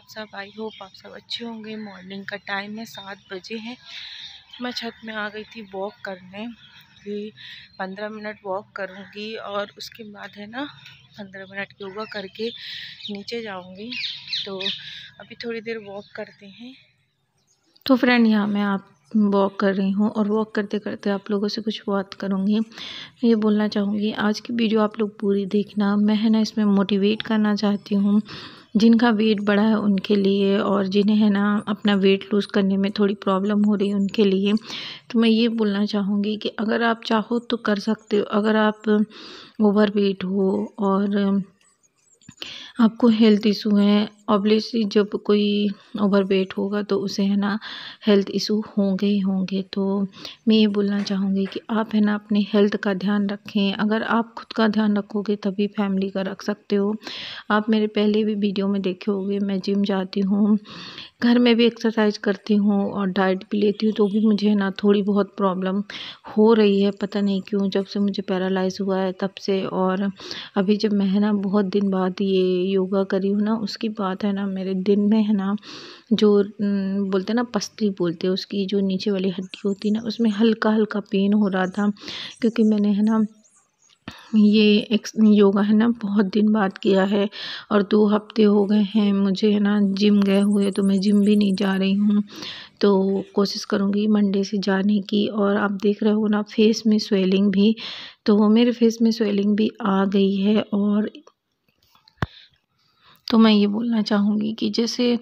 सब? I hope आप सब अच्छे होंगे। मॉर्निंग का टाइम है, 7 बजे है। मैं छत में आ गई थी वॉक करने कि 15 मिनट वॉक करूँगी और उसके बाद है ना 15 मिनट योगा करके नीचे जाऊँगी। तो अभी थोड़ी देर वॉक करते हैं। तो फ्रेंड, यहाँ मैं आप वॉक कर रही हूँ और वॉक करते करते आप लोगों से कुछ बात करूँगी। मैं ये बोलना चाहूँगी, आज की वीडियो आप लोग पूरी देखना। मैं है ना इसमें मोटिवेट करना चाहती हूँ जिनका वेट बढ़ा है उनके लिए, और जिन्हें है ना अपना वेट लूज़ करने में थोड़ी प्रॉब्लम हो रही है उनके लिए। तो मैं ये बोलना चाहूँगी कि अगर आप चाहो तो कर सकते हो। अगर आप ओवर वेट हो और आपको हेल्थ इशू है, ऑब्वियसली जब कोई ओवर वेट होगा तो उसे है ना हेल्थ इशू होंगे ही होंगे। तो मैं ये बोलना चाहूँगी कि आप है ना अपने हेल्थ का ध्यान रखें। अगर आप खुद का ध्यान रखोगे तभी फैमिली का रख सकते हो। आप मेरे पहले भी वीडियो में देखे होंगे, मैं जिम जाती हूँ, घर में भी एक्सरसाइज करती हूँ और डाइट भी लेती हूँ, तो भी मुझे ना थोड़ी बहुत प्रॉब्लम हो रही है। पता नहीं क्यों, जब से मुझे पैरालाइज़ हुआ है तब से। और अभी जब मैं है ना बहुत दिन बाद ये योगा करी हूँ ना, उसकी बात है ना मेरे दिन में है ना जो बोलते हैं ना पसली बोलते हैं, उसकी जो नीचे वाली हड्डी होती है ना उसमें हल्का हल्का पेन हो रहा था। क्योंकि मैंने है ना ये योगा है ना बहुत दिन बाद किया है और 2 हफ्ते हो गए हैं मुझे है ना जिम गए हुए, तो मैं जिम भी नहीं जा रही हूँ। तो कोशिश करूँगी मंडे से जाने की। और आप देख रहे हो ना फेस में स्वेलिंग भी, तो मेरे फेस में स्वेलिंग भी आ गई है। और तो मैं ये बोलना चाहूँगी कि जैसे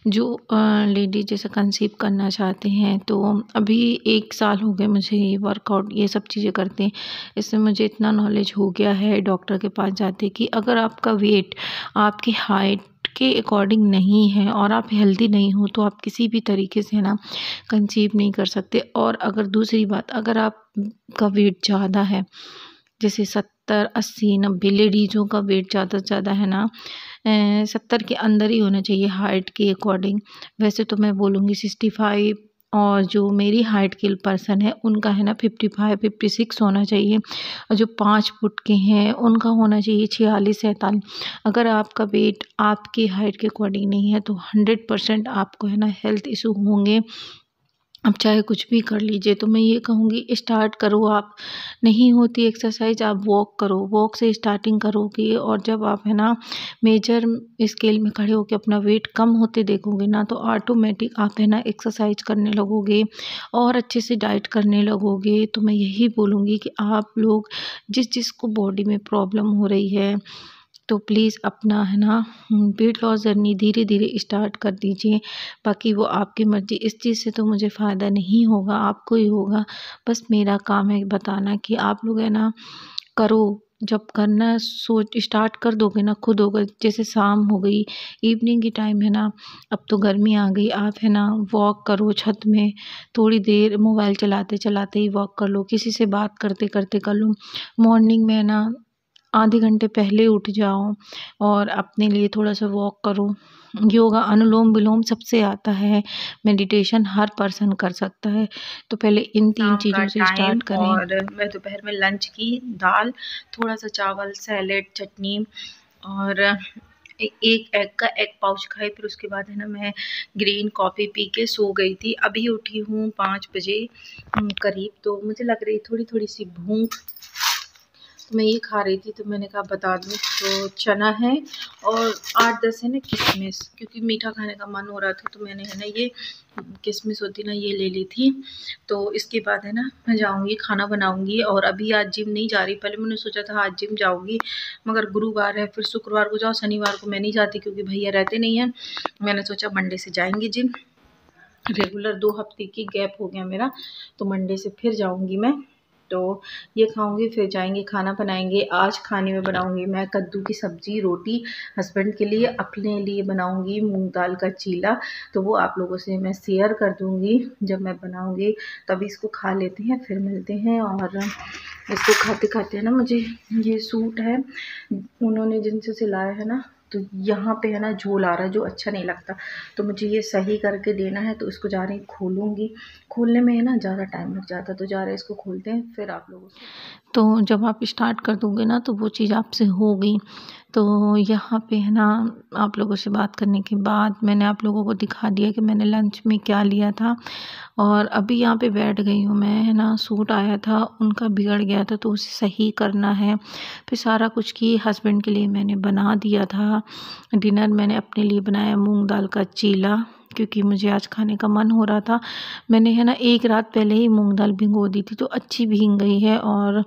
जो लेडीज जैसे कंसीव करना चाहते हैं, तो अभी 1 साल हो गए मुझे ये वर्कआउट ये सब चीज़ें करते हैं। इससे मुझे इतना नॉलेज हो गया है डॉक्टर के पास जाते कि अगर आपका वेट आपकी हाइट के अकॉर्डिंग नहीं है और आप हेल्दी नहीं हो तो आप किसी भी तरीके से ना कंसीव नहीं कर सकते। और अगर दूसरी बात, अगर आपका वेट ज़्यादा है, जैसे 70 80 90, लेडीज़ों का वेट ज़्यादा से ज़्यादा है ना 70 के अंदर ही होना चाहिए हाइट के अकॉर्डिंग। वैसे तो मैं बोलूँगी 65, और जो मेरी हाइट के पर्सन है उनका है ना 55 56 होना चाहिए। और जो 5 फुट के हैं उनका होना चाहिए 46 47। अगर आपका वेट आपकी हाइट के अकॉर्डिंग नहीं है तो 100% आपको है ना हेल्थ इशू होंगे। आप चाहे कुछ भी कर लीजिए। तो मैं ये कहूँगी स्टार्ट करो आप। नहीं होती एक्सरसाइज आप वॉक करो, वॉक से स्टार्टिंग करोगे और जब आप है ना मेजर स्केल में खड़े होकर अपना वेट कम होते देखोगे ना, तो ऑटोमेटिक आप है ना एक्सरसाइज करने लगोगे और अच्छे से डाइट करने लगोगे। तो मैं यही बोलूँगी कि आप लोग जिसको बॉडी में प्रॉब्लम हो रही है, तो प्लीज़ अपना है ना वेट लॉस जर्नी धीरे धीरे स्टार्ट कर दीजिए। बाकी वो आपकी मर्ज़ी। इस चीज़ से तो मुझे फ़ायदा नहीं होगा, आपको ही होगा। बस मेरा काम है बताना कि आप लोग है ना करो। जब करना सोच स्टार्ट कर दोगे ना खुद होगा। जैसे शाम हो गई, इवनिंग की टाइम है ना, अब तो गर्मी आ गई, आप है ना वॉक करो छत में। थोड़ी देर मोबाइल चलाते चलाते ही वॉक कर लो, किसी से बात करते करते कर लो। मॉर्निंग में है ना आधे घंटे पहले उठ जाओ और अपने लिए थोड़ा-सा वॉक करो। योगा, अनुलोम-विलोम सबसे आता है, मेडिटेशन हर पर्सन कर सकता है। तो पहले इन 3 शाम का चीज़ों से टाइम स्टार्ट करें। और मैं दोपहर में लंच की दाल, थोड़ा सा चावल, सैलेड, चटनी और एक एग का एग पाउच खाई। फिर उसके बाद है ना मैं ग्रीन कॉफ़ी पी के सो गई थी। अभी उठी हूँ 5 बजे करीब। तो मुझे लग रही थोड़ी थोड़ी सी भूख, तो मैं ये खा रही थी। तो मैंने कहा बता दूँ, तो चना है और 8-10 है ना किशमिश, क्योंकि मीठा खाने का मन हो रहा था। तो मैंने है ना ये किशमिश होती ना ये ले ली थी। तो इसके बाद है ना मैं जाऊँगी खाना बनाऊँगी। और अभी आज जिम नहीं जा रही। पहले मैंने सोचा था आज जिम जाऊँगी, मगर गुरुवार है, फिर शुक्रवार को जाओ, शनिवार को मैं नहीं जाती क्योंकि भैया रहते नहीं हैं। मैंने सोचा मंडे से जाएंगे जिम। रेगुलर 2 हफ्ते की गैप हो गया मेरा, तो मंडे से फिर जाऊँगी मैं। तो ये खाऊँगी, फिर जाएँगे खाना बनाएँगे। आज खाने में बनाऊँगी मैं कद्दू की सब्ज़ी, रोटी हस्बैंड के लिए, अपने लिए बनाऊँगी मूँग दाल का चीला। तो वो आप लोगों से मैं शेयर कर दूँगी जब मैं बनाऊँगी। तभी इसको खा लेते हैं, फिर मिलते हैं। और इसको खाते-खाते ना मुझे ये सूट है, उन्होंने जिनसे सिलाया है ना, तो यहाँ पे है ना झोल आ रहा है जो अच्छा नहीं लगता। तो मुझे ये सही करके देना है, तो इसको जा रही खोलूँगी। खोलने में है ना ज़्यादा टाइम लग जाता, तो जा रहे हैं इसको खोलते हैं फिर आप लोगों से। तो जब आप स्टार्ट कर दोगे ना तो वो चीज़ आपसे होगी। तो यहाँ पे है ना, आप लोगों से बात करने के बाद मैंने आप लोगों को दिखा दिया कि मैंने लंच में क्या लिया था। और अभी यहाँ पे बैठ गई हूँ मैं, है ना। सूट आया था उनका, बिगड़ गया था तो उसे सही करना है। फिर सारा कुछ की हस्बैंड के लिए मैंने बना दिया था। डिनर मैंने अपने लिए बनाया मूंग दाल का चीला, क्योंकि मुझे आज खाने का मन हो रहा था। मैंने है ना एक रात पहले ही मूंग दाल भिगो दी थी तो अच्छी भीग गई है। और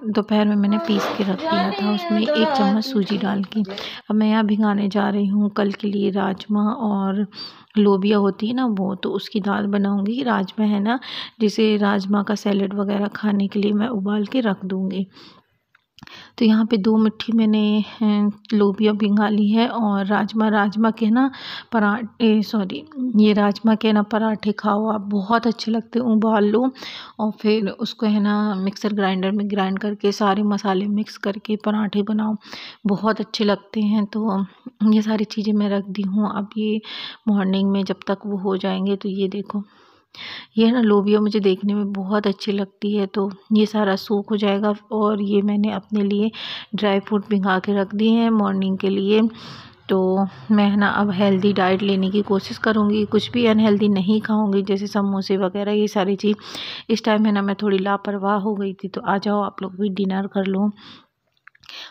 दोपहर में मैंने पीस के रख दिया था उसमें 1 चम्मच सूजी डाल के। अब मैं यहाँ भिगाने जा रही हूँ कल के लिए राजमा और लोबिया होती है ना वो, तो उसकी दाल बनाऊंगी। राजमा है ना, जिसे राजमा का सैलेड वगैरह खाने के लिए मैं उबाल के रख दूंगी। तो यहाँ पे 2 मुट्ठी मैंने लोबिया भिंगा ली है। और राजमा के ना पराठे, सॉरी, ये राजमा के ना पराठे खाओ आप, बहुत अच्छे लगते हैं। उबाल लो और फिर उसको है ना मिक्सर ग्राइंडर में ग्राइंड करके सारे मसाले मिक्स करके पराठे बनाओ, बहुत अच्छे लगते हैं। तो ये सारी चीज़ें मैं रख दी हूँ। अब ये मॉर्निंग में जब तक वो हो जाएंगे, तो ये देखो, ये ना लोबिया मुझे देखने में बहुत अच्छी लगती है। तो ये सारा सूख हो जाएगा। और ये मैंने अपने लिए ड्राई फ्रूट भिंगा के रख दिए हैं मॉर्निंग के लिए। तो मैं है ना अब हेल्दी डाइट लेने की कोशिश करूँगी, कुछ भी अनहेल्दी नहीं खाऊंगी, जैसे समोसे वगैरह ये सारी चीज़। इस टाइम है ना मैं थोड़ी लापरवाह हो गई थी। तो आ जाओ आप लोग भी डिनर कर लो।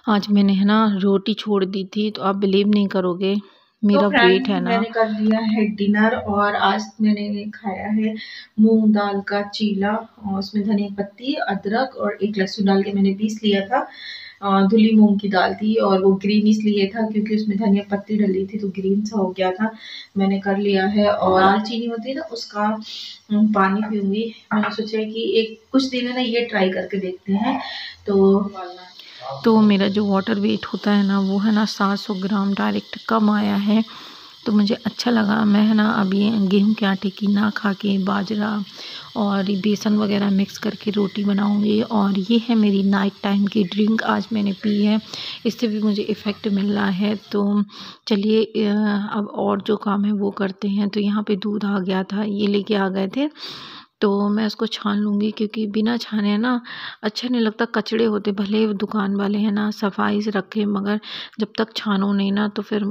आज मैंने है ना रोटी छोड़ दी थी, तो आप बिलीव नहीं करोगे, तो मेरा वेट फ्रेंड है ना। मैंने कर लिया है डिनर और आज मैंने खाया है मूंग दाल का चीला, और उसमें धनिया पत्ती, अदरक और एक लहसुन डाल के मैंने पीस लिया था। धुली मूंग की दाल थी और वो ग्रीन इसलिए था क्योंकि उसमें धनिया पत्ती डली थी तो ग्रीन सा हो गया था। मैंने कर लिया है। और दाल चीनी होती है ना, उसका पानी पीऊंगी। मैंने सोचा है कि एक कुछ दिन है ना ये ट्राई करके देखते हैं। तो मेरा जो वाटर वेट होता है ना, वो है ना 700 ग्राम डायरेक्ट कम आया है। तो मुझे अच्छा लगा। मैं है ना अभी गेहूं के आटे की ना खा के बाजरा और बेसन वगैरह मिक्स करके रोटी बनाऊंगी। और ये है मेरी नाइट टाइम की ड्रिंक, आज मैंने पी है, इससे भी मुझे इफ़ेक्ट मिल रहा है। तो चलिए अब और जो काम है वो करते हैं। तो यहाँ पे दूध आ गया था, ये लेके आ गए थे, तो मैं उसको छान लूँगी, क्योंकि बिना छाने ना अच्छा नहीं लगता। कचड़े होते, भले दुकान वाले हैं ना सफाई से रखे, मगर जब तक छानो नहीं ना तो फिर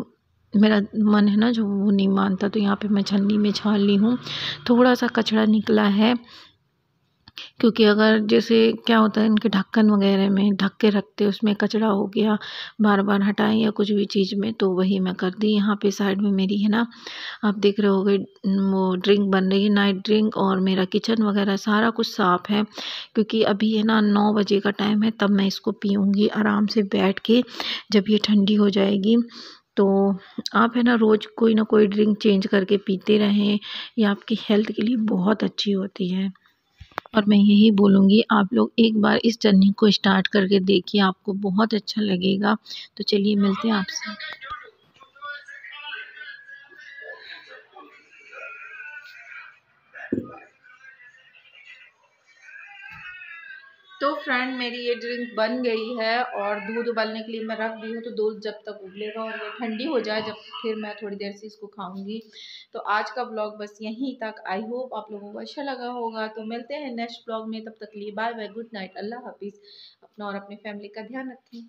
मेरा मन है ना जो वो नहीं मानता। तो यहाँ पे मैं छन्नी में छान ली हूँ। थोड़ा सा कचड़ा निकला है, क्योंकि अगर जैसे क्या होता है इनके ढक्कन वगैरह में ढक के रखते, उसमें कचरा हो गया, बार बार हटाएं या कुछ भी चीज़ में, तो वही मैं कर दी। यहाँ पे साइड में मेरी है ना, आप देख रहे होगे, वो ड्रिंक बन रही है, नाइट ड्रिंक। और मेरा किचन वगैरह सारा कुछ साफ़ है, क्योंकि अभी है ना 9 बजे का टाइम है, तब मैं इसको पीऊँगी आराम से बैठ के, जब ये ठंडी हो जाएगी। तो आप है ना रोज़ कोई ना कोई ड्रिंक चेंज करके पीते रहें, ये आपकी हेल्थ के लिए बहुत अच्छी होती है। और मैं यही बोलूँगी, आप लोग एक बार इस जर्नी को स्टार्ट करके देखिए, आपको बहुत अच्छा लगेगा। तो चलिए मिलते हैं आपसे। तो फ्रेंड मेरी ये ड्रिंक बन गई है और दूध उबालने के लिए मैं रख दी हूँ। तो दूध जब तक उबलेगा और ये ठंडी हो जाए, जब फिर मैं थोड़ी देर से इसको खाऊंगी। तो आज का ब्लॉग बस यहीं तक। आई होप आप लोगों को अच्छा लगा होगा। तो मिलते हैं नेक्स्ट ब्लॉग में, तब तक लिए बाय बाय, गुड नाइट, अल्लाह हाफिज़। अपना और अपनी फैमिली का ध्यान रखें।